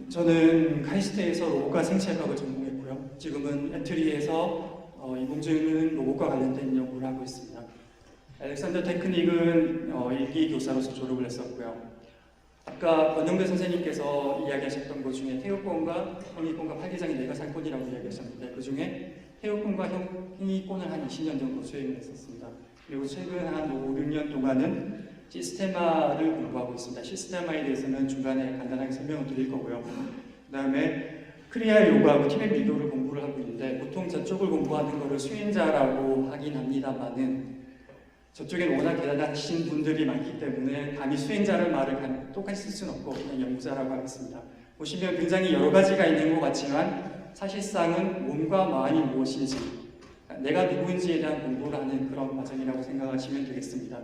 저는 카이스트에서 로봇과 생체과학을 전공했고요. 지금은 애트리에서 인공지능 로봇과 관련된 연구를 하고 있습니다. 알렉산더 테크닉은 1기 교사로서 졸업을 했었고요. 아까 권영대 선생님께서 이야기하셨던 것 중에 태우권과 형이권과 팔기장이 내가 살 권이라고 이야기하셨는데, 그 중에 태우권과 형이권을 한 20년 정도 수행을 했었습니다. 그리고 최근 한 5, 6년 동안은 시스테마를 공부하고 있습니다. 시스테마에 대해서는 중간에 간단하게 설명을 드릴 거고요. 그 다음에 크리아 요구하고 티벳 미도를 공부를 하고 있는데, 보통 저쪽을 공부하는 거를 수행자라고 하긴 합니다만은 저쪽엔 워낙 대단하신 분들이 많기 때문에 감히 수행자를 말을 똑같이 쓸 수는 없고 그냥 연구자라고 하겠습니다. 보시면 굉장히 여러 가지가 있는 것 같지만 사실상은 몸과 마음이 무엇인지, 내가 누구인지에 대한 공부를 하는 그런 과정이라고 생각하시면 되겠습니다.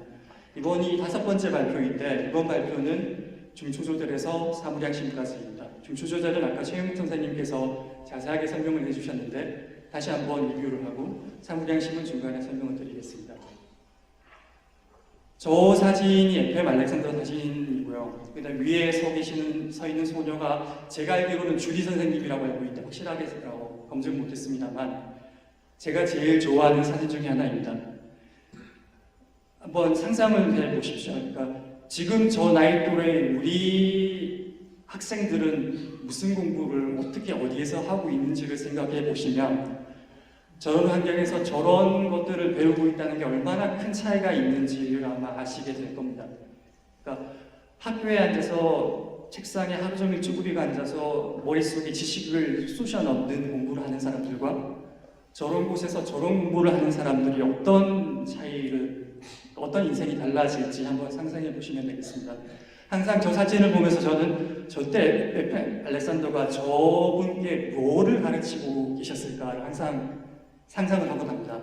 이번이 5번째 발표인데, 이번 발표는 중추조절에서 사물양심까지입니다. 중추조절은 아까 최영욱 선생님께서 자세하게 설명을 해주셨는데 다시 한번 리뷰를 하고 사물양심은 중간에 설명을 드리겠습니다. 저 사진이 FM 알렉산더 사진이고요. 그다음 위에 서 있는 소녀가 제가 알기로는 주디 선생님이라고 알고 있는데 확실하게 검증 못했습니다만 제가 제일 좋아하는 사진 중에 하나입니다. 한번 상상을 해보십시오. 그러니까 지금 저 나이 또래 우리 학생들은 무슨 공부를 어떻게 어디에서 하고 있는지를 생각해 보시면 저런 환경에서 저런 것들을 배우고 있다는 게 얼마나 큰 차이가 있는지를 아마 아시게 될 겁니다. 그러니까 학교에 앉아서 책상에 하루 종일 쭈그리고 앉아서 머릿속에 지식을 쑤셔 넣는 공부를 하는 사람들과 저런 곳에서 저런 공부를 하는 사람들이 어떤 인생이 달라질지 한번 상상해 보시면 되겠습니다. 항상 저 사진을 보면서 저는 저때 FM 알렉산더가 저분께 뭐를 가르치고 계셨을까를 항상 상상을 하고 갑니다.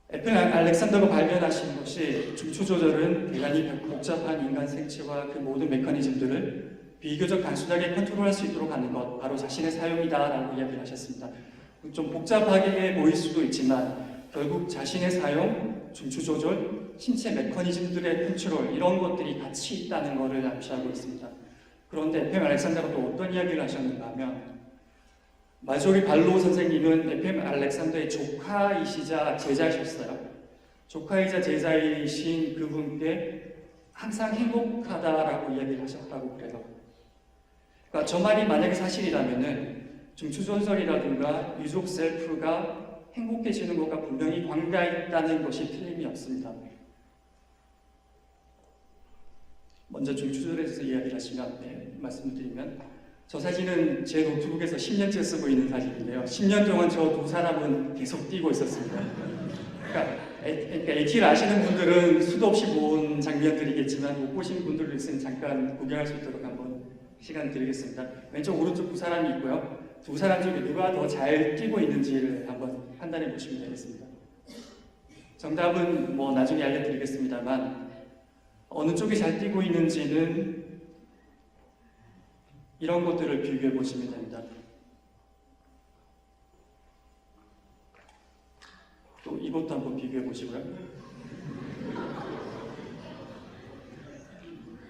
FM 알렉산더가 발견하신 것이 중추조절은 대단히 복잡한 인간 생체와 그 모든 메커니즘들을 비교적 단순하게 컨트롤할 수 있도록 하는 것, 바로 자신의 사용이다라고 이야기를 하셨습니다. 좀 복잡하게 보일 수도 있지만 결국 자신의 사용, 중추조절, 신체 메커니즘들의 컨트롤, 이런 것들이 같이 있다는 것을 암시하고 있습니다. 그런데 FM 알렉산더가 또 어떤 이야기를 하셨는가 하면, 마조리 발로 선생님은 FM 알렉산더의 조카이시자 제자이셨어요. 조카이자 제자이신 그분께 항상 행복하다라고 이야기를 하셨다고 그래요. 그러니까 저 말이 만약에 사실이라면은 중추조절이라든가 유족 셀프가 행복해지는 것과 분명히 관계가 있다는 것이 틀림이 없습니다. 먼저 중추조절에 대해서 이야기를 하시면, 말씀을 드리면, 저 사진은 제 노트북에서 10년째 쓰고 있는 사진인데요. 10년 동안 저 두 사람은 계속 뛰고 있었습니다. 그러니까 AT를 아시는 분들은 수도 없이 본 장면들이겠지만 못 보신 분들도 있으니 잠깐 구경할 수 있도록 한번 시간 드리겠습니다. 왼쪽 오른쪽 두 사람이 있고요. 두 사람 중에 누가 더 잘 뛰고 있는지를 한번 판단해 보시면 되겠습니다. 정답은 나중에 알려드리겠습니다만 어느 쪽이 잘 뛰고 있는지는 이런 것들을 비교해 보시면 됩니다. 또 이것도 한번 비교해 보시고요.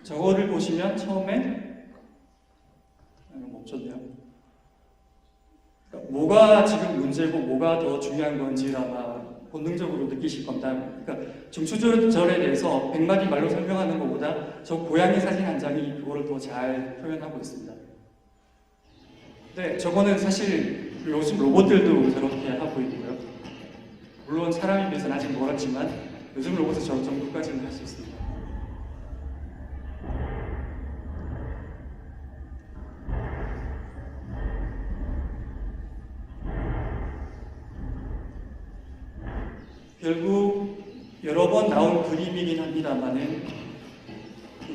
저거를 보시면 처음에 멈췄네요. 그러니까 뭐가 지금 문제고 뭐가 더 중요한 건지 아마 본능적으로 느끼실 겁니다. 그러니까 중추조절에 대해서 100마디 말로 설명하는 것보다 저 고양이 사진 한 장이 그거를 더 잘 표현하고 있습니다. 네, 저거는 사실 요즘 로봇들도 저렇게 하고 있고요. 물론 사람에 비해서는 아직 멀었지만 요즘 로봇은 저 정도까지는 할 수 있습니다. 결국 여러 번 나온 그림이긴 합니다만은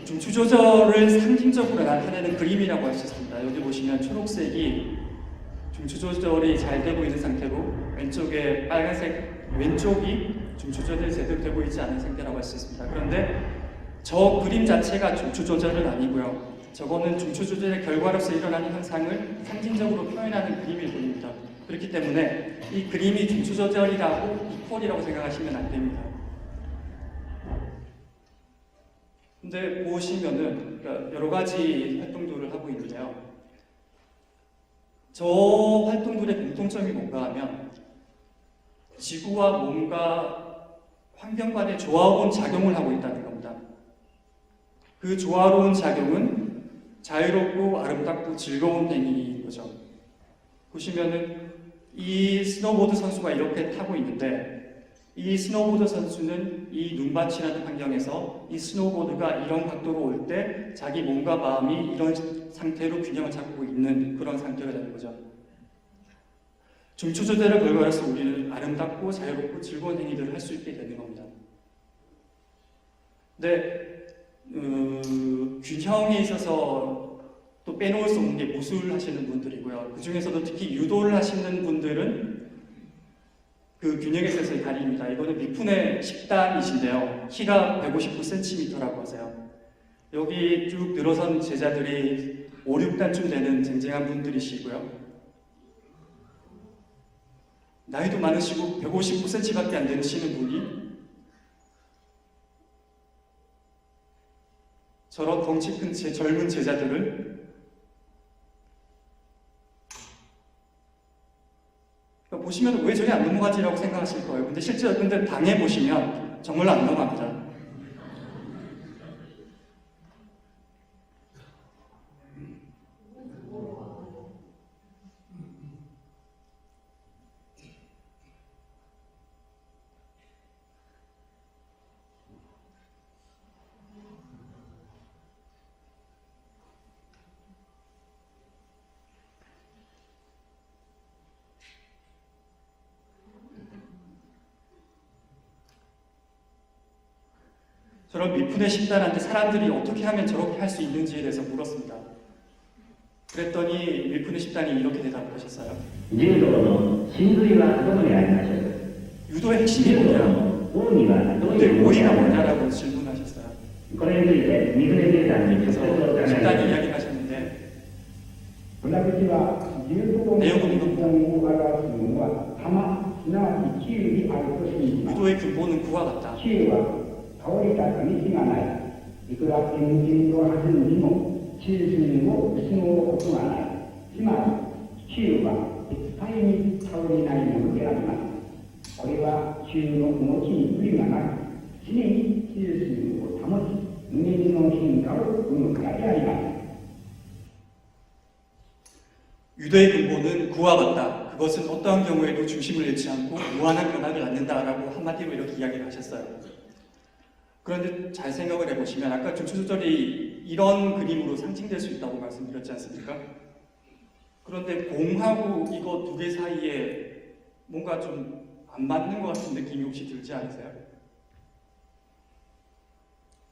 중추조절을 상징적으로 나타내는 그림이라고 할 수 있습니다. 여기 보시면 초록색이 중추조절이 잘 되고 있는 상태고 왼쪽에 빨간색, 왼쪽이 중추조절이 제대로 되고 있지 않은 상태라고 할 수 있습니다. 그런데 저 그림 자체가 중추조절은 아니고요. 저거는 중추조절의 결과로서 일어나는 현상을 상징적으로 표현하는 그림일 뿐입니다. 그렇기 때문에 이 그림이 중추조절이라고 이퀄이라고 생각하시면 안 됩니다. 근데 보시면은 여러 가지 활동들을 하고 있는데요. 저 활동들의 공통점이 뭔가 하면 지구와 몸과 환경 간의 조화로운 작용을 하고 있다는 겁니다. 그 조화로운 작용은 자유롭고 아름답고 즐거운 행위인 거죠. 보시면은 이 스노보드 선수가 이렇게 타고 있는데 이 스노보드 선수는 이 눈밭이라는 환경에서 이 스노보드가 이런 각도로 올 때 자기 몸과 마음이 이런 상태로 균형을 잡고 있는 그런 상태가 되는 거죠. 중추 조절을 걸걸해서 우리는 아름답고 자유롭고 즐거운 행위들을 할 수 있게 되는 겁니다. 근데 균형에 있어서 또 빼놓을 수 없는 게 무술을 하시는 분들이고요. 그 중에서도 특히 유도를 하시는 분들은 그 균형에 있어서의 달인입니다. 이거는 미푼의 10단이신데요. 키가 159cm라고 하세요. 여기 쭉 늘어선 제자들이 5, 6단쯤 되는 쟁쟁한 분들이시고요. 나이도 많으시고 159cm밖에 안 되시는 분이 저런 덩치 큰 젊은 제자들을 보시면 왜 저게 안 넘어가지라고 생각하실 거예요. 근데 실제로 당해보시면 정말로 안 넘어갑니다. 저런 미푼의 10단한테 사람들이 어떻게 하면 저렇게 할 수 있는지에 대해서 물었습니다. 그랬더니 미푼의 10단이 이렇게 대답하셨어요. 유도의 핵심이 뭐냐? 근데 오이가 뭐냐라고 질문하셨어요. 그래서 10단이 이야기하셨는데 내용은 이겁니다. 유도의 근본은 그와 같다. 倒れた道がない。いくら天神とはずにも、中心を失うことがない。つまり、中は絶対に倒れないものであります。これは中の動きに無理がなく、常に中心を保ち、無限の進化を生むからであります。 유도의 근본은 그와 같다. 그것은 어떠한 경우에도 중심을 잃지 않고 무한한 변화를 낳는다라고 한마디로 이렇게 이야기를 하셨어요. 그런데 잘 생각을 해보시면 아까 중추 조절이 이런 그림으로 상징될 수 있다고 말씀드렸지 않습니까? 그런데 공하고 이거 두 개 사이에 뭔가 좀 안 맞는 것 같은 느낌이 혹시 들지 않으세요?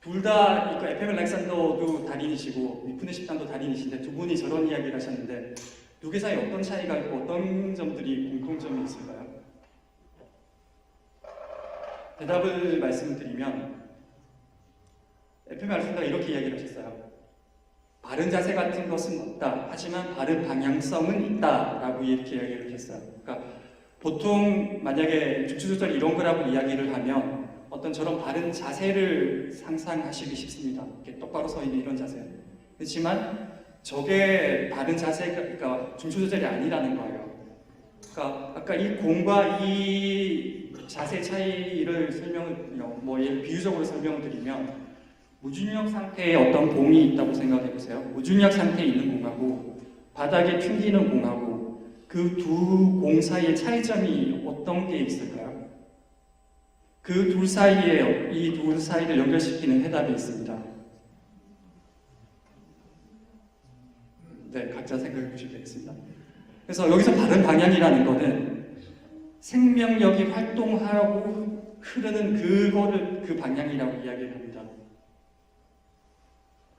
둘 다, 그러니까 에펜 알렉산더도 달인이시고 미푼의 10단도 달인이신데 두 분이 저런 이야기를 하셨는데 두 개 사이에 어떤 차이가 있고 어떤 점들이 공통점이 있을까요? 대답을 말씀드리면 에펜 알렉산더가 이렇게 이야기를 하셨어요. 바른 자세 같은 것은 없다. 하지만 바른 방향성은 있다라고 이렇게 이야기를 하셨어요. 그러니까 보통 만약에 중추 조절 이런 거라고 이야기를 하면 어떤 저런 바른 자세를 상상하시기 쉽습니다. 이렇게 똑바로 서 있는 이런 자세. 그렇지만 저게 바른 자세가 그러니까 중추 조절이 아니라는 거예요. 그러니까 아까 이 공과 이 자세 차이를 예를 비유적으로 설명을 드리면 무중력 상태에 어떤 공이 있다고 생각해 보세요. 무중력 상태에 있는 공하고 바닥에 튕기는 공하고 그 두 공 사이의 차이점이 어떤 게 있을까요? 그 둘 사이에 이 둘 사이를 연결시키는 해답이 있습니다. 네, 각자 생각해 보시면 되겠습니다. 그래서 여기서 바른 방향이라는 거는 생명력이 활동하고 흐르는 그거를 그 방향이라고 이야기를 합니다.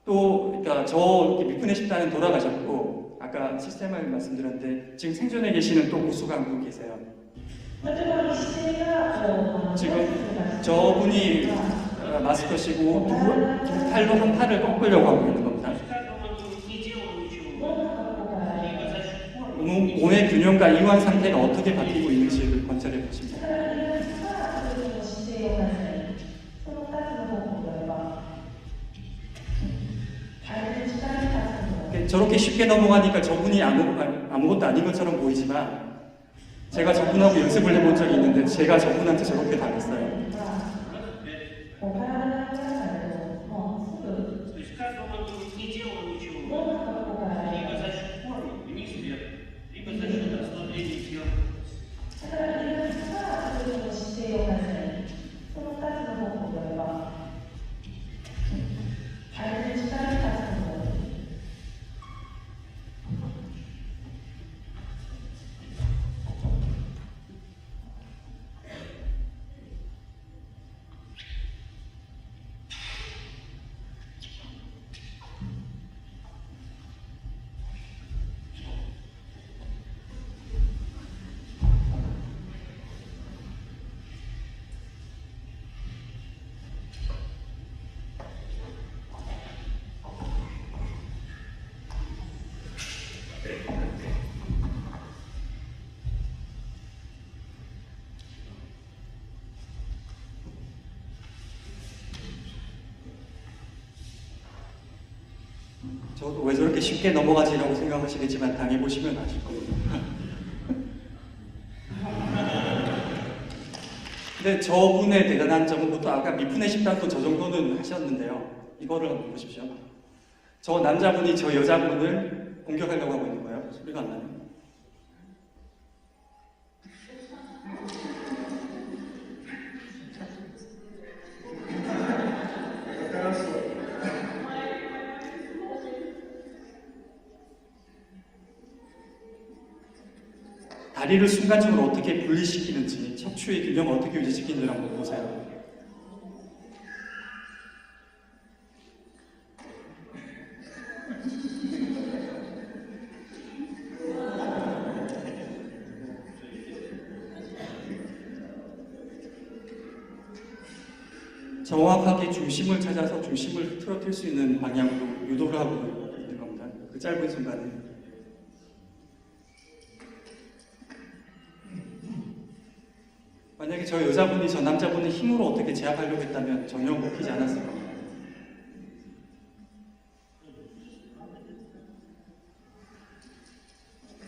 또, 그러니까 저 미푼의 10단은 돌아가셨고 아까 시스템을 말씀드렸는데 지금 생존해 계시는 또 우수가 한 분 계세요. 지금 저분이 마스터 쓰고 두 팔로 한 팔을 꺾으려고 하고 있는 겁니다. 몸의 균형과 이완 상태가 어떻게 바뀌고 있는지를 관찰해 보십니다. 저렇게 쉽게 넘어가니까 저분이 아무것도 아닌 것처럼 보이지만 제가 저분하고 연습을 해본 적이 있는데 제가 저분한테 저렇게 당했어요. То есть каждый он не делал ничего, либо за счет формы, вниз вверх, либо за счет ослабления сил. 저도 왜 저렇게 쉽게 넘어가지라고 생각하시겠지만 당해보시면 아실 겁니다. 근데 저분의 대단한 점은 또 아까 미푼의 식단도 저 정도는 하셨는데요. 이거를 한번 보십시오. 저 남자분이 저 여자분을 공격하려고 하고 있는 거예요. 소리가 안 나요. 다리를 순간적으로 어떻게 분리시키는지, 척추의 균형을 어떻게 유지시키는지 한번 보세요. 정확하게 중심을 찾아서 중심을 틀어뜨릴 수 있는 방향으로 유도를 하고 있는 겁니다. 그 짧은 순간에. 만약에 저 여자분이 저 남자분을 힘으로 어떻게 제압하려고 했다면 전혀 먹히지 않았을 겁니다.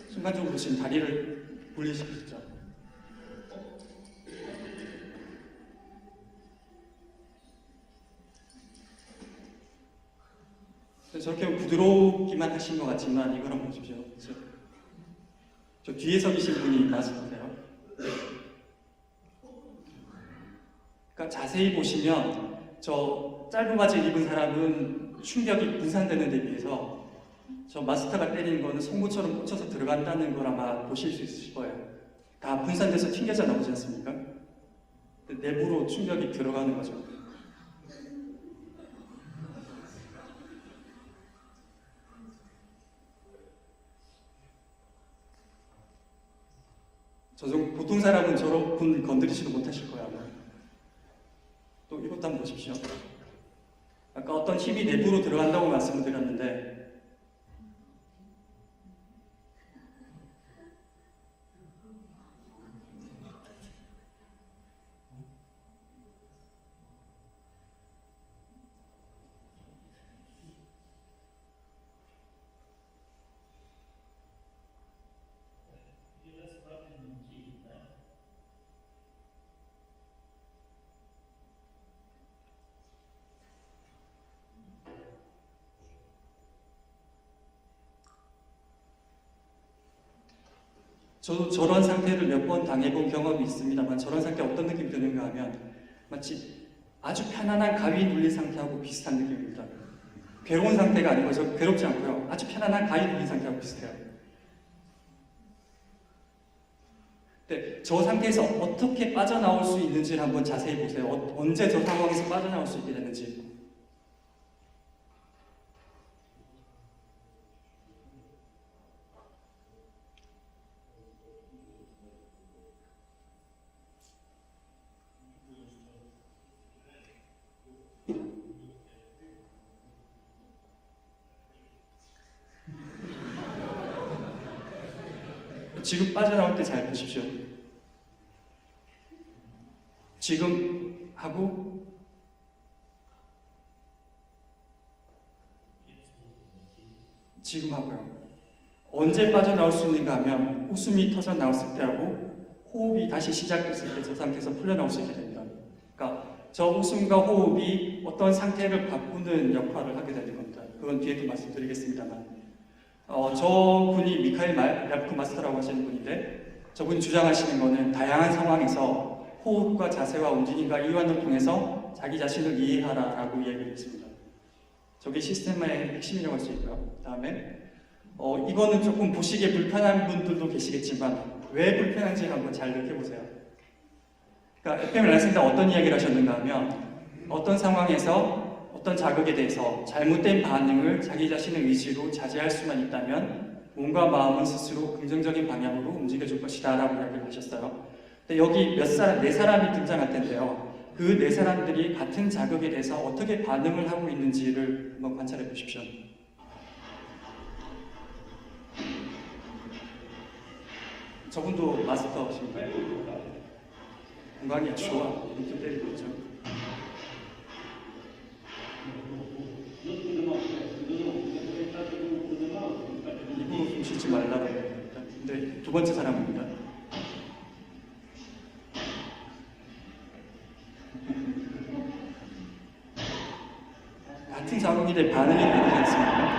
순간적으로 지금 다리를 분리시키죠. 저렇게 부드럽기만 하신 것 같지만 이걸 한번 보십시오. 저 뒤에 서 계신 분이 맞으세요? 그러니까 자세히 보시면 저 짧은 바지를 입은 사람은 충격이 분산되는 데 비해서 저 마스터가 때리는 거는 송곳처럼 꽂혀서 들어간다는 걸 아마 보실 수 있으실 거예요. 다 분산돼서 튕겨져 나오지 않습니까? 내부로 충격이 들어가는 거죠. 보통 사람은 저런 건드리지도 못하실 거야. 또 이것도 한번 보십시오. 아까 어떤 힘이 내부로 들어간다고 말씀을 드렸는데 저도 저런 상태를 몇 번 당해본 경험이 있습니다만 저런 상태 어떤 느낌이 드는가 하면 마치 아주 편안한 가위 눌린 상태하고 비슷한 느낌입니다. 괴로운 상태가 아니고 저 괴롭지 않고요. 아주 편안한 가위 눌린 상태하고 비슷해요. 근데 저 상태에서 어떻게 빠져나올 수 있는지를 한번 자세히 보세요. 언제 저 상황에서 빠져나올 수 있게 되는지. 지금 빠져나올 때 잘 보십시오. 지금 하고 지금 하고요. 언제 빠져나올 수 있는가 하면 웃음이 터져 나왔을 때하고 호흡이 다시 시작됐을 때 저 상태에서 풀려나올 수 있게 됩니다. 그러니까 저 웃음과 호흡이 어떤 상태를 바꾸는 역할을 하게 되는 겁니다. 그건 뒤에도 말씀드리겠습니다만 저분이 미카엘 얇크 마스터라고 하시는 분인데 저분이 주장하시는 거는 다양한 상황에서 호흡과 자세와 움직임과 이완을 통해서 자기 자신을 이해하라라고 이야기를 했습니다. 저게 시스템의 핵심이라고 할 수 있고요. 그 다음에 이거는 조금 보시기에 불편한 분들도 계시겠지만 왜 불편한지 한번 잘 느껴보세요. 그러니까 FM 라이센다 어떤 이야기를 하셨는가 하면 어떤 상황에서 어떤 자극에 대해서 잘못된 반응을 자기 자신의 의지로 자제할 수만 있다면 몸과 마음은 스스로 긍정적인 방향으로 움직여줄 것이다 라고 이야기를 하셨어요. 근데 여기 네 사람이 등장할 텐데요. 그 네 사람들이 같은 자극에 대해서 어떻게 반응을 하고 있는지를 한번 관찰해 보십시오. 저분도 마스터십니까? 건강이 아주 좋아. 이렇게 때리고 있죠. 입으로 숨 쉬지 말라고 합니다. 근데 두 번째 사람입니다. 같은 자극인데 반응이 다르지 않습니까?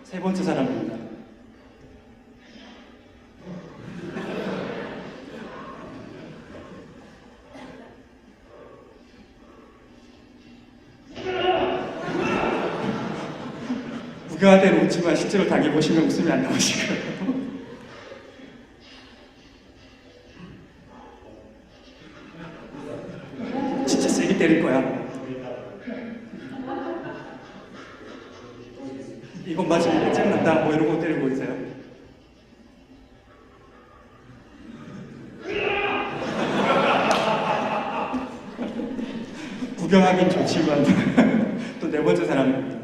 세 번째 사람입니다. 무게화된 웃지만 실제로 당해보시면 웃음이 안 나오실 거예요. 진짜 세게 때릴 거야. 이건 맞으면 끝장난다 뭐 이러고 때리고 있어요. 구경하긴 좋지만 또 네 번째 사람입니다.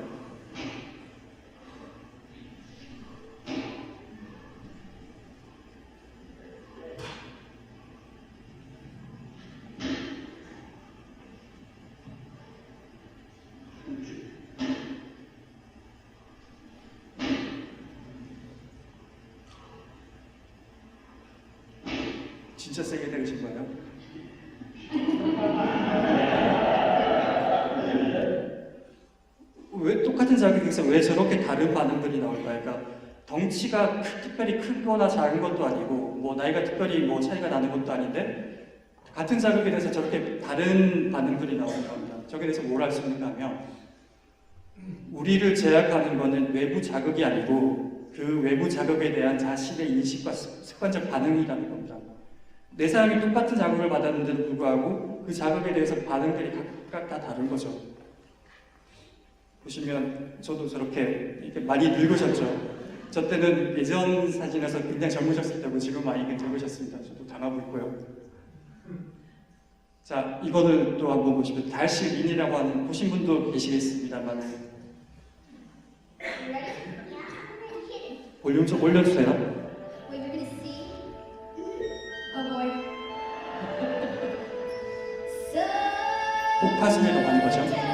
진짜 세게 때리신 거예요? 왜 똑같은 자극에서 왜 저렇게 다른 반응들이 나올까요? 그러니까 덩치가 특별히 큰 거나 작은 것도 아니고 뭐 나이가 특별히 뭐 차이가 나는 것도 아닌데 같은 자극에 대해서 저렇게 다른 반응들이 나오는 겁니다. 저게 대해서 뭘 할 수 있는가 하면 우리를 제약하는 거는 외부 자극이 아니고 그 외부 자극에 대한 자신의 인식과 습관적 반응이라는 겁니다. 네 사람이 똑같은 자극을 받았는데도 불구하고 그 자극에 대해서 반응들이 각각 다 다른 거죠. 보시면 저도 저렇게 이렇게 많이 늙으셨죠. 저 때는 예전 사진에서 굉장히 젊으셨을 때고 지금 많이 젊으셨습니다. 저도 당하고 있고요. 자, 이거는 또 한번 보시면 달실인이라고 하는 보신 분도 계시겠습니다만 볼륨 좀 올려주세요. Wait, you're gonna see? Oh boy. 복파승에도 가는 거죠.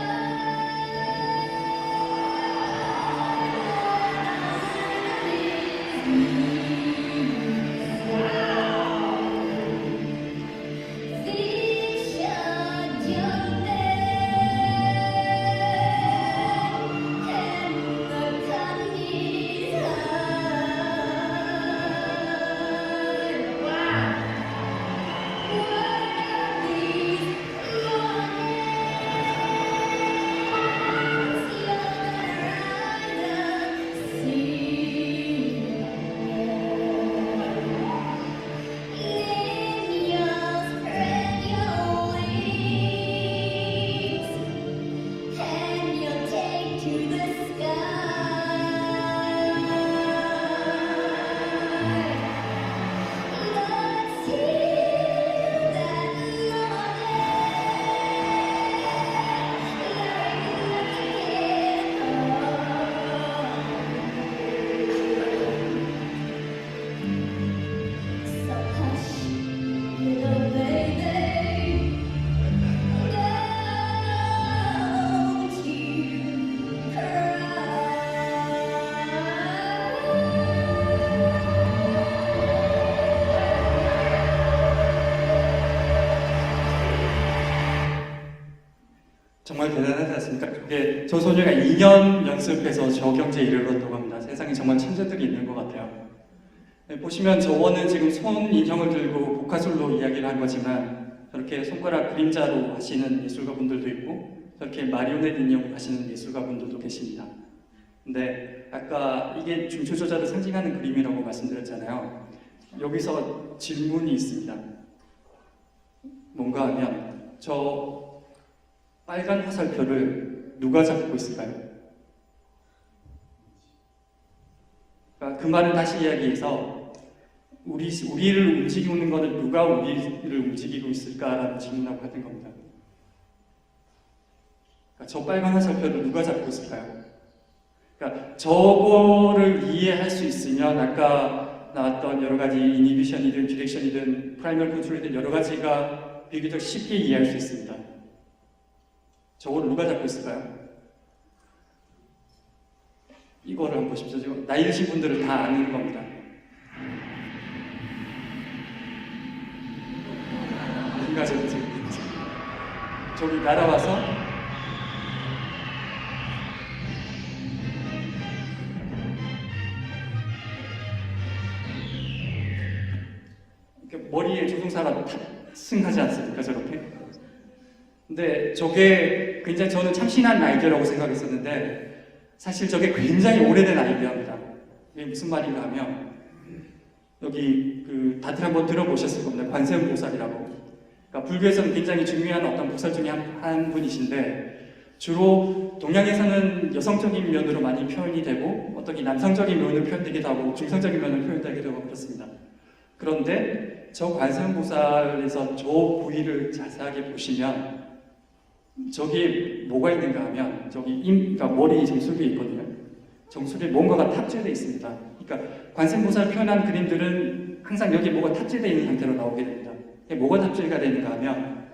그게 저 소녀가 2년 연습해서 저 경지에 이르렀다고 합니다. 세상에 정말 천재들이 있는 것 같아요. 네, 보시면 저거는 지금 손 인형을 들고 복화술로 이야기를 한 거지만 저렇게 손가락 그림자로 하시는 예술가분들도 있고 저렇게 마리오넷 인형 하시는 예술가분들도 계십니다. 근데 아까 이게 중추조자를 상징하는 그림이라고 말씀드렸잖아요. 여기서 질문이 있습니다. 뭔가 하면 저 빨간 화살표를 누가 잡고 있을까요? 그러니까 그 말은 다시 이야기해서 우리를 움직이는 것은 누가 우리를 움직이고 있을까라는 질문하고 같은 겁니다. 그러니까 저 빨간 화살표를 누가 잡고 있을까요? 그러니까 저거를 이해할 수 있으면 아까 나왔던 여러 가지 이니비션이든 디렉션이든 프라이멀 컨트롤이든 여러 가지가 비교적 쉽게 이해할 수 있습니다. 저거를 누가 잡고 있을까요? 이거를 한번 보십시오. 지금 나이 드신 분들은 다 아는 겁니다. 뭔가 저기 날아와서 이렇게 머리에 조종사가 탑승하지 않습니까? 저렇게. 근데 저게 굉장히 저는 참신한 아이디어라고 생각했었는데 사실 저게 굉장히 오래된 아이디어입니다. 이게 무슨 말인가 하면 여기 다들 한번 들어보셨을 겁니다. 관세음보살이라고. 그러니까 불교에서는 굉장히 중요한 어떤 보살 중에 한 분이신데 주로 동양에서는 여성적인 면으로 많이 표현이 되고 어떻게 남성적인 면으로 표현되기도 하고 중성적인 면으로 표현되기도 하고 그렇습니다. 그런데 저 관세음보살에서 저 부위를 자세하게 보시면 저기 뭐가 있는가 하면 저기 그러니까 머리 정수리에 있거든요. 정수리에 뭔가가 탑재되어 있습니다. 그러니까 관세음보살 표현한 그림들은 항상 여기 뭐가 탑재되어 있는 상태로 나오게 됩니다. 뭐가 탑재가 되는가 하면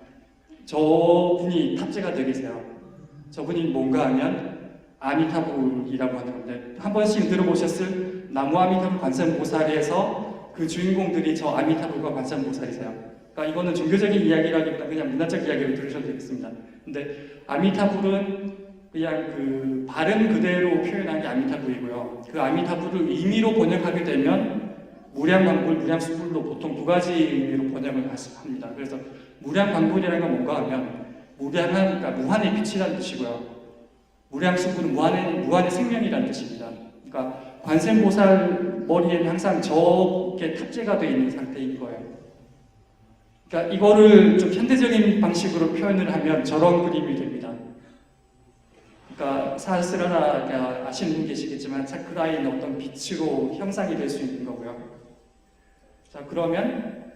저분이 탑재가 되어 계세요. 저분이 뭔가 하면 아미타불이라고 하는 건데 한 번씩 들어보셨을 나무 아미타불 관세음보살에서 그 주인공들이 저 아미타불과 관세음보살이세요. 그러니까 이거는 종교적인 이야기라기보다 그냥 문화적 이야기를 들으셔도 되겠습니다. 근데 아미타불은 그냥 그 발음 그대로 표현한 게 아미타불이고요. 그 아미타불을 의미로 번역하게 되면 무량광불, 무량수불로 보통 두 가지 의미로 번역을 합니다. 그래서 무량광불이라는 건 뭔가 하면 무량한, 그러니까 무한의 빛이라는 뜻이고요. 무량수불은 무한의 생명이라는 뜻입니다. 그러니까 관세음보살 머리에는 항상 저게 탑재가 되어 있는 상태인 거예요. 그러니까 이거를 좀 현대적인 방식으로 표현을 하면 저런 그림이 됩니다. 그러니까 사스라나 아시는 분 계시겠지만 사쿠라인 어떤 빛으로 형상이 될 수 있는 거고요. 자 그러면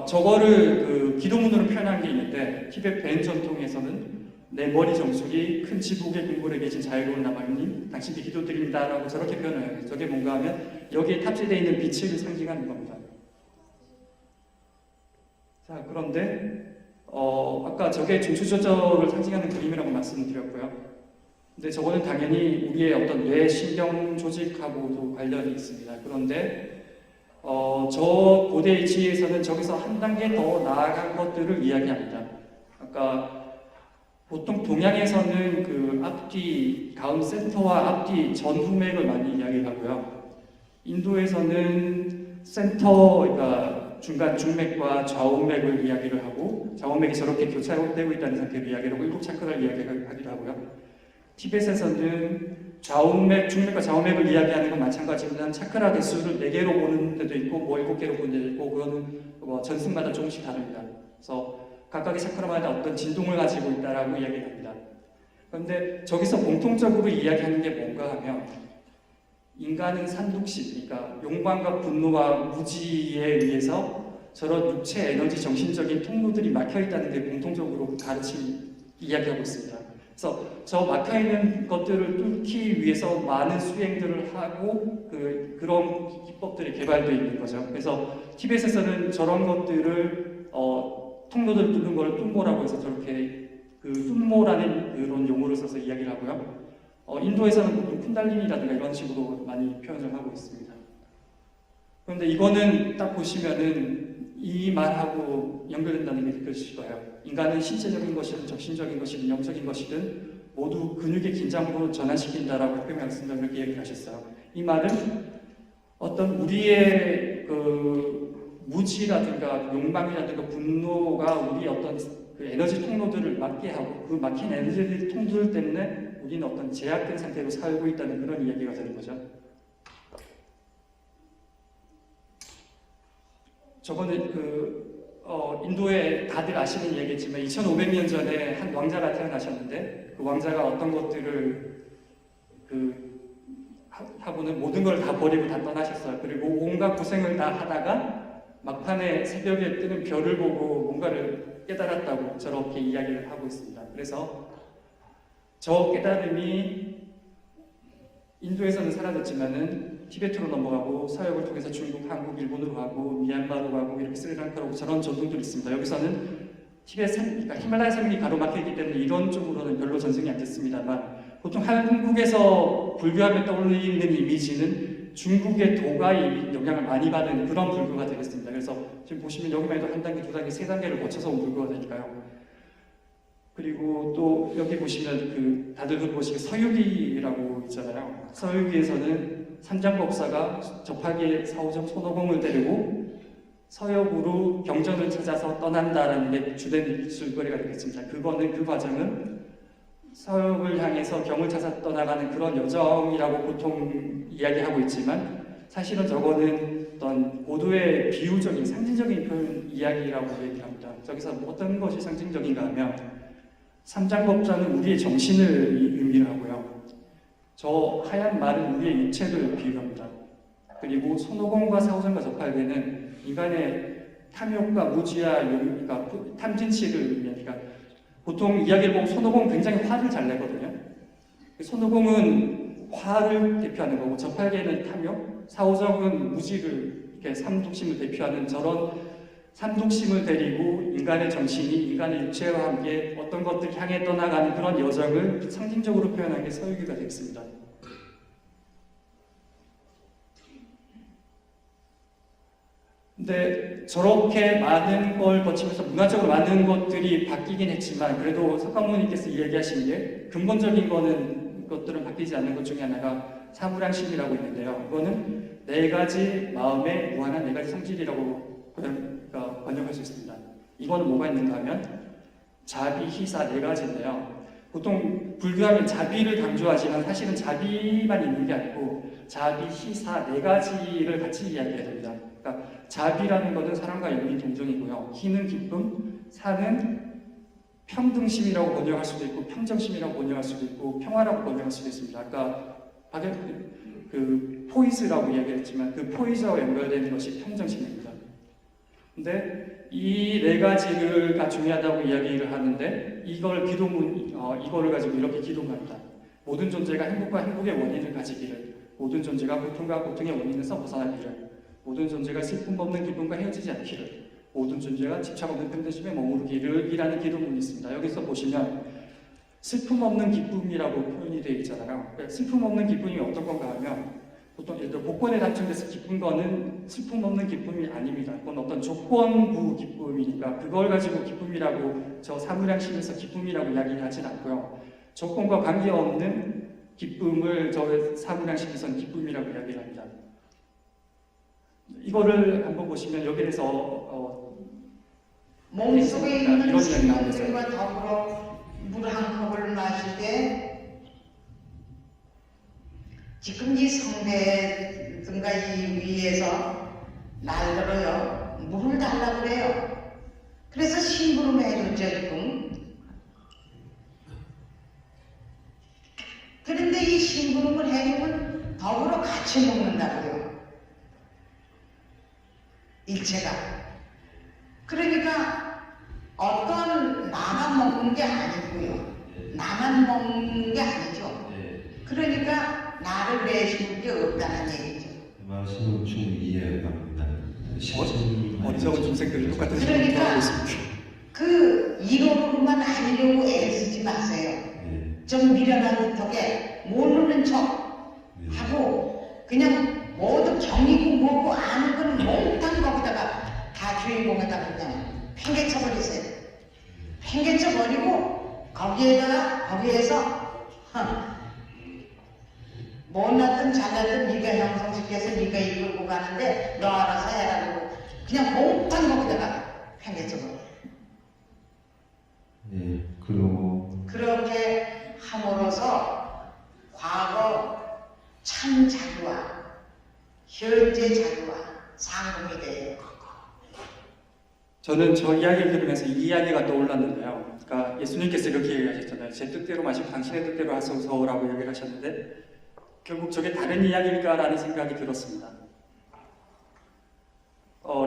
저거를 그 기도문으로 표현한 게 있는데 티베트 벤 전통에서는 내 머리 정수리 큰 지붕의 궁궐에 계신 자유로운 나마님 당신께 기도드립니다라고 저렇게 표현해요. 저게 뭔가 하면 여기에 탑재되어 있는 빛을 상징하는 겁니다. 자 그런데 아까 저게 중추조절을 상징하는 그림이라고 말씀드렸고요. 근데 저거는 당연히 우리의 어떤 뇌 신경 조직하고도 관련이 있습니다. 그런데 저 고대 지혜에서는 저기서 한 단계 더 나아간 것들을 이야기합니다. 아까 보통 동양에서는 그 앞뒤, 가운 센터와 앞뒤 전후맥을 많이 이야기하고요. 인도에서는 센터, 그러니까 중간 중맥과 좌우맥을 이야기를 하고 좌우맥이 저렇게 교차되고 있다는 상태로 이야기를 하고 일곱 차크라를 이야기하기도 하고요. 티벳에서는 좌우맥, 중맥과 좌우맥을 이야기하는 건 마찬가지지만 차크라 개수를 4개로 보는 데도 있고 뭐 7개로 보는 데도 있고 그거는 뭐 전승마다 조금씩 다릅니다. 그래서 각각의 차크라마다 어떤 진동을 가지고 있다라고 이야기합니다. 그런데 저기서 공통적으로 이야기하는 게 뭔가 하면 인간은 산독식, 그러니까 욕망과 분노와 무지에 의해서 저런 육체, 에너지, 정신적인 통로들이 막혀있다는 게 공통적으로 이야기하고 있습니다. 그래서 저 막혀있는 것들을 뚫기 위해서 많은 수행들을 하고 그런 기법들이 개발되어 있는 거죠. 그래서 티벳에서는 저런 것들을 통로들을 뚫는 걸 뚱모라고 해서 저렇게 뚱모라는 그런 용어를 써서 이야기를 하고요. 인도에서는 쿤달리니라든가 이런 식으로 많이 표현을 하고 있습니다. 그런데 이거는 딱 보시면은 이 말하고 연결된다는 게 느껴지실 거예요. 인간은 신체적인 것이든 정신적인 것이든 영적인 것이든 모두 근육의 긴장으로 전환시킨다라고 표현했습니다. 그렇게 얘기를 하셨어요. 이 말은 어떤 우리의 그 무지라든가 욕망이라든가 분노가 우리 어떤 그 에너지 통로들을 막게 하고 그 막힌 에너지 통로들 때문에 우리는 어떤 제약된 상태로 살고 있다는 그런 이야기가 되는 거죠. 저번에 인도에 다들 아시는 얘기지만 2500년 전에 한 왕자가 태어나셨는데 그 왕자가 어떤 것들을 하고는 모든 걸 다 버리고 다 떠나셨어요. 그리고 온갖 고생을 다 하다가 막판에 새벽에 뜨는 별을 보고 뭔가를 깨달았다고 저렇게 이야기를 하고 있습니다. 그래서 저 깨달음이 인도에서는 사라졌지만은 티베트로 넘어가고 서역을 통해서 중국, 한국, 일본으로 가고 미얀마로 가고 이렇게 스리랑카로 가고 저런 전통들이 있습니다. 여기서는 그러니까 히말라야 산맥이 가로막혀있기 때문에 이런 쪽으로는 별로 전승이 안 됐습니다만 보통 한국에서 불교하면 떠올리는 이미지는 중국의 도가의 영향을 많이 받은 그런 불교가 되겠습니다. 그래서 지금 보시면 여기만 해도 한 단계, 두 단계, 세 단계를 거쳐서 온 불교가 되니까요. 그리고 또 여기 보시면 다들 보시기 서유기라고 있잖아요. 서유기에서는 삼장법사가 접하기에 사오정 손오공을 데리고 서역으로 경전을 찾아서 떠난다라는 게 주된 줄거리가 되겠습니다. 그 과정은 서역을 향해서 경을 찾아 떠나가는 그런 여정이라고 보통 이야기하고 있지만 사실은 저거는 어떤 고도의 비유적인 상징적인 표현 이야기라고 얘기합니다. 저기서 어떤 것이 상징적인가 하면 삼장법자는 우리의 정신을 의미를 하고요. 저 하얀 말은 우리의 육체를 비유합니다. 그리고 손오공과 사오정과 접하기에는 인간의 탐욕과 무지와 그러니까 탐진치를 의미하니까 보통 이야기를 보면 손오공은 굉장히 화를 잘 내거든요. 손오공은 화를 대표하는 거고 접하기에는 탐욕, 사오정은 무지를 이렇게 삼독심을 대표하는 저런 삼독심을 데리고 인간의 정신이 인간의 육체와 함께 어떤 것들 향해 떠나가는 그런 여정을 상징적으로 표현한 게 서유기가 되겠습니다. 근데 저렇게 많은 걸 거치면서 문화적으로 많은 것들이 바뀌긴 했지만 그래도 석가모니께서 이야기하신 게 근본적인 것들은 바뀌지 않는 것 중에 하나가 사무량심이라고 있는데요. 이거는 네 가지 마음의 무한한 네 가지 성질이라고 번역할 수 있습니다. 이거는 뭐가 있는가 하면 자비, 희사 네 가지인데요. 보통 불교하면 자비를 강조하지만 사실은 자비만 있는 게 아니고 자비, 희사 네 가지를 같이 이야기해야 됩니다. 그러니까 자비라는 것은 사랑과 연민 동정이고요. 희는 기쁨, 사는 평등심이라고 번역할 수도 있고 평정심이라고 번역할 수도 있고 평화라고 번역할 수도 있습니다. 아까 포이즈라고 이야기했지만 그 포이즈와 연결되는 것이 평정심입니다. 근데 이 네 가지가 중요하다고 이야기를 하는데 이거를 가지고 이렇게 기도합니다. 모든 존재가 행복과 행복의 원인을 가지기를, 모든 존재가 고통과 고통의 원인에서 벗어나기를, 모든 존재가 슬픔 없는 기쁨과 헤어지지 않기를, 모든 존재가 집착 없는 평등심에 머무르기를 이라는 기도문이 있습니다. 여기서 보시면 슬픔 없는 기쁨이라고 표현이 되어 있잖아요. 그러니까 슬픔 없는 기쁨이 어떤 건가 하면 보통 예를 들어 복권에 당첨돼서 기쁜 거는 슬픔 없는 기쁨이 아닙니다. 그건 어떤 조건부 기쁨이니까 그걸 가지고 기쁨이라고 저 사무량심에서 기쁨이라고 이야기하진 않고요. 조건과 관계없는 기쁨을 저 사무량심에서는 기쁨이라고 이야기를 합니다. 이거를 한번 보시면 여기에서 몸속에 이런 있는 이야기 나오고 있어요. 생명들과 더불어 물 한 컵을 마실 때 지금 이 성배든가 이 위에서 날들어요 물을 달라고 그래요. 그래서 심부름 해줬죠 지금. 그런데 이 심부름을 해주면 더불어 같이 먹는다고요. 일체가. 그러니까 어떤 나만 먹는 게 아니고요. 나만 먹는 게 아니죠. 그러니까 나를 내세울 게 없다는 얘기죠. 말씀은 충분히 이해가 갑니다. 어리석은 중생들이 똑같은 그러니까 생각을 하고 있습니다. 그 이론으로만 하려고 애쓰지 마세요. 좀 미련한 턱에 모르는 척 하고 그냥 모두 정이고 뭐고 아는 거는 몽땅 거기다가 다 주인공에다가 그냥 팽개쳐 버리세요. 팽개쳐 버리고 거기에서 못났든 잘났든 네가 형성시켜서 네가 이끌고 가는데 너 알아서 해라고 그냥 몽땅 거기다가 팽개쳐버려. 예, 그리고 그렇게 함으로써 과거 참 자기와 현재 자기와 상봉이 돼요. 저는 저 이야기를 들으면서 이 이야기가 떠올랐는데요. 그러니까 예수님께서 이렇게 얘기하셨잖아요. 제 뜻대로 마시고 당신의 뜻대로 하소서라고 얘기를 하셨는데 결국 저게 다른 이야기일까라는 생각이 들었습니다.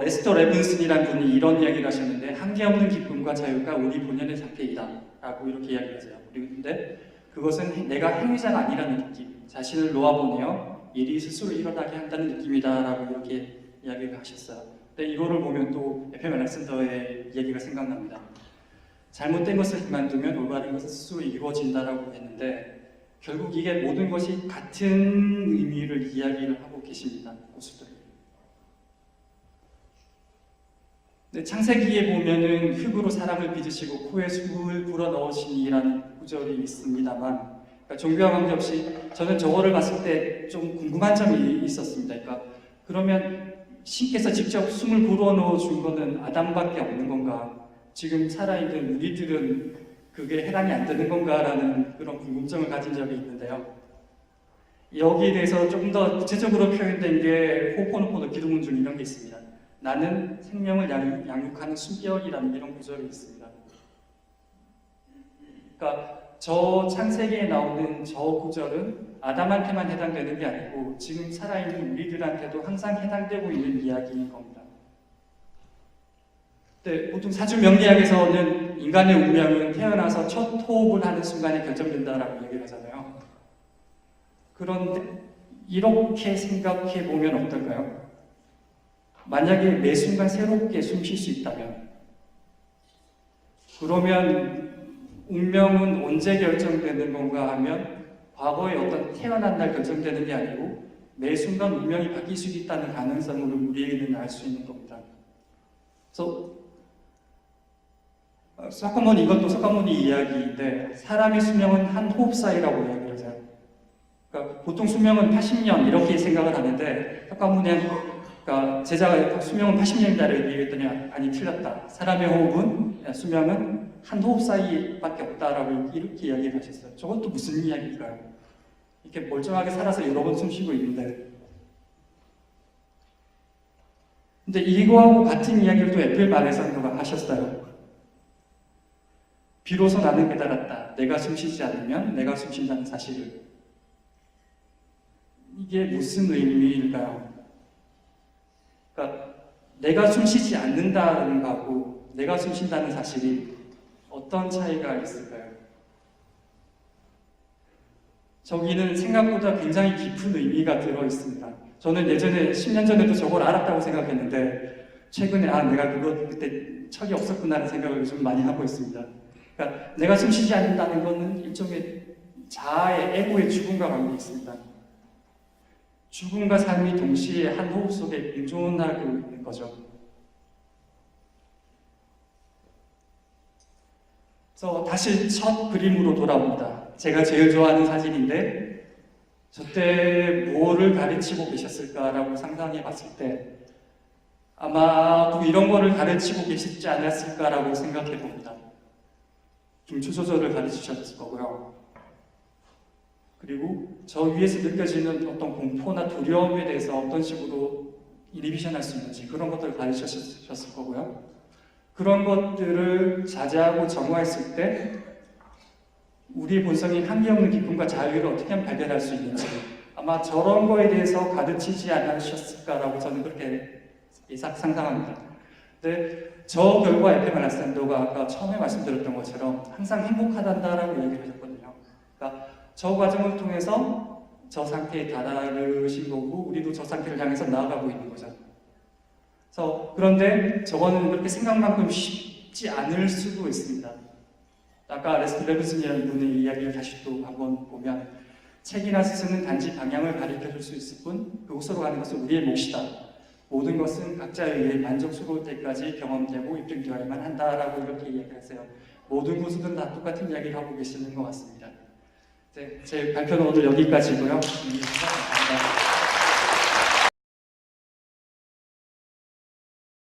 레스터 레븐슨이라는 분이 이런 이야기를 하셨는데 한계없는 기쁨과 자유가 우리 본연의 상태이다 라고 이렇게 이야기를 하세요. 그런데 그것은 내가 행위자가 아니라는 느낌, 자신을 놓아보내어 일이 스스로 일어나게 한다는 느낌이다 라고 이렇게 이야기를 하셨어요. 근데 이거를 보면 또 FM 알렉산더의 이야기가 생각납니다. 잘못된 것을 그만두면 올바른 것은 스스로 이루어진다라고 했는데 결국 이게 모든 것이 같은 의미를 이야기를 하고 계십니다. 고수들. 근데 창세기에 보면은 흙으로 사람을 빚으시고 코에 숨을 불어넣으시니라는 구절이 있습니다만 그러니까 종교와 관계없이 저는 저거를 봤을 때 좀 궁금한 점이 있었습니다. 그러니까 그러면 신께서 직접 숨을 불어넣어 준 거는 아담밖에 없는 건가? 지금 살아있는 우리들은 그게 해당이 안 되는 건가라는 그런 궁금증을 가진 적이 있는데요. 여기에 대해서 조금 더 구체적으로 표현된 게 호포노포노 기도문 중 이런 게 있습니다. 나는 생명을 양육하는 수별이라는 이런 구절이 있습니다. 그러니까 저 창세기에 나오는 저 구절은 아담한테만 해당되는 게 아니고 지금 살아있는 우리들한테도 항상 해당되고 있는 이야기인 겁니다. 네, 보통 사주명리학에서는 인간의 운명은 태어나서 첫 호흡을 하는 순간에 결정된다라고 얘기를 하잖아요. 그런데 이렇게 생각해 보면 어떨까요? 만약에 매 순간 새롭게 숨 쉴 수 있다면 그러면 운명은 언제 결정되는 건가 하면 과거에 어떤 태어난 날 결정되는 게 아니고 매 순간 운명이 바뀔 수 있다는 가능성을 우리에게는 알 수 있는 겁니다. 그래서 석가모니 이것도 석가모니 이야기인데 사람의 수명은 한 호흡 사이라고 이야기를 하죠. 그러니까 보통 수명은 80년 이렇게 생각을 하는데 석가모니는 그러니까 제자가 수명은 80년이다라고 얘기했더니 아니 틀렸다. 사람의 호흡은 수명은 한 호흡 사이밖에 없다라고 이렇게 이야기를 하셨어요. 저것도 무슨 이야기일까요? 이렇게 멀쩡하게 살아서 여러 번 숨 쉬고 있는데 근데 이거하고 같은 이야기를 또 애플 말레산도가 하셨어요. 비로소 나는 깨달았다. 내가 숨쉬지 않으면 내가 숨쉰다는 사실을. 이게 무슨 의미일까요? 그러니까 내가 숨쉬지 않는다는 거하고 내가 숨쉰다는 사실이 어떤 차이가 있을까요? 저기는 생각보다 굉장히 깊은 의미가 들어있습니다. 저는 예전에 10년 전에도 저걸 알았다고 생각했는데 최근에 내가 그때 척이 없었구나라는 생각을 좀 많이 하고 있습니다. 그러니까 내가 숨쉬지 않는다는 것은 일종의 자아의 에고의 죽음과 관계 있습니다. 죽음과 삶이 동시에 한 호흡 속에 공존하고 있는 거죠. 그래서 다시 첫 그림으로 돌아옵니다. 제가 제일 좋아하는 사진인데 저때 뭐를 가르치고 계셨을까라고 상상해 봤을 때 아마도 이런 거를 가르치고 계시지 않았을까라고 생각해 봅니다. 중추 조절을 가르치셨을 거고요. 그리고 저 위에서 느껴지는 어떤 공포나 두려움에 대해서 어떤 식으로 이니비션할 수 있는지 그런 것들을 가르치셨을 거고요. 그런 것들을 자제하고 정화했을 때 우리의 본성인 한계없는 기쁨과 자유를 어떻게 하면 발견할 수 있는지 아마 저런 거에 대해서 가르치지 않으셨을까라고 저는 그렇게 상상합니다. 근데 저 결과 FM 알렉산더가 아까 처음에 말씀드렸던 것처럼 항상 행복하단다라고 얘기를 하셨거든요. 그러니까 저 과정을 통해서 저 상태에 다다르신 거고 우리도 저 상태를 향해서 나아가고 있는 거죠. 그런데 저거는 그렇게 생각만큼 쉽지 않을 수도 있습니다. 아까 레스터 레븐슨이라는 분의 이야기를 다시 또 한번 보면 책이나 스승은 단지 방향을 가르쳐줄 수 있을 뿐 그곳으로 가는 것은 우리의 몫이다. 모든 것은 각자에 의해 만족스러울 때까지 경험되고 입증되어야만 한다라고 이렇게 이야기하세요. 모든 구수들은 다 똑같은 이야기를 하고 계시는 것 같습니다. 네, 제 발표는 오늘 여기까지고요. 감사합니다.